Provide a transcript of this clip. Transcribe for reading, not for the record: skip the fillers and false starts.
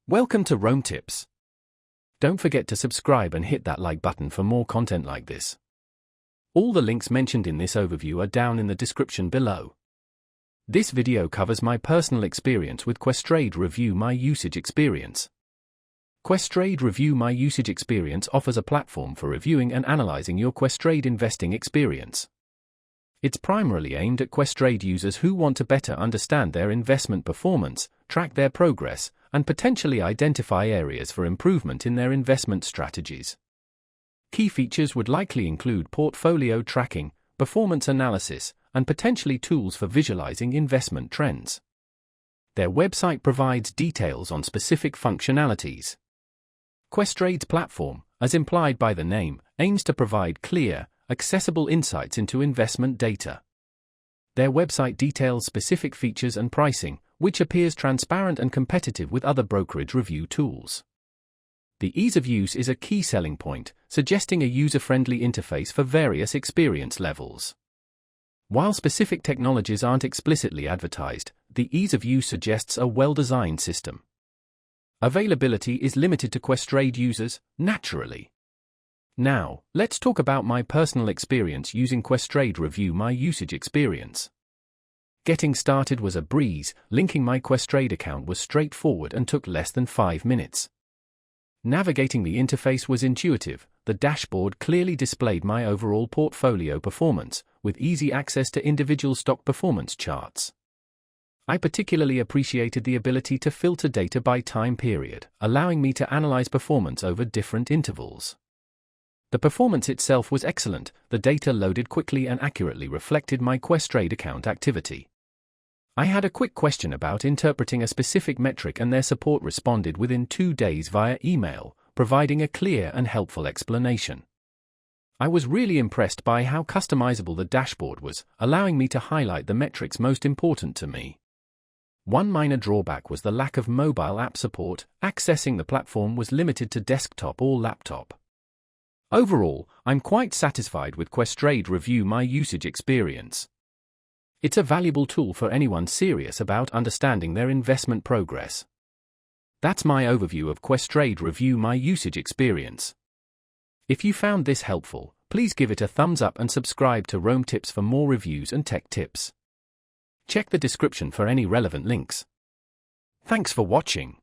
Welcome to Rome Tips. Don't forget to subscribe and hit that like button for more content like this. All the links mentioned in this overview are down in the description below. This video covers my personal experience with Questrade. Review my usage experience. Questrade Review My Usage Experience offers a platform for reviewing and analyzing your Questrade investing experience. It's primarily aimed at Questrade users who want to better understand their investment performance, track their progress, and potentially identify areas for improvement in their investment strategies. Key features would likely include portfolio tracking, performance analysis, and potentially tools for visualizing investment trends. Their website provides details on specific functionalities. Questrade's platform, as implied by the name, aims to provide clear, accessible insights into investment data. Their website details specific features and pricing, which appears transparent and competitive with other brokerage review tools. The ease of use is a key selling point, suggesting a user-friendly interface for various experience levels. While specific technologies aren't explicitly advertised, the ease of use suggests a well-designed system. Availability is limited to Questrade users, naturally. Now, let's talk about my personal experience using Questrade. Review My Usage Experience. Getting started was a breeze. Linking my Questrade account was straightforward and took less than 5 minutes. Navigating the interface was intuitive. The dashboard clearly displayed my overall portfolio performance, with easy access to individual stock performance charts. I particularly appreciated the ability to filter data by time period, allowing me to analyze performance over different intervals. The performance itself was excellent. The data loaded quickly and accurately reflected my Questrade account activity. I had a quick question about interpreting a specific metric and their support responded within 2 days via email, providing a clear and helpful explanation. I was really impressed by how customizable the dashboard was, allowing me to highlight the metrics most important to me. One minor drawback was the lack of mobile app support. Accessing the platform was limited to desktop or laptop. Overall, I'm quite satisfied with Questrade. Review My Usage Experience. It's a valuable tool for anyone serious about understanding their investment progress. That's my overview of Questrade. Review My Usage Experience. If you found this helpful, please give it a thumbs up and subscribe to Rome Tips for more reviews and tech tips. Check the description for any relevant links. Thanks for watching.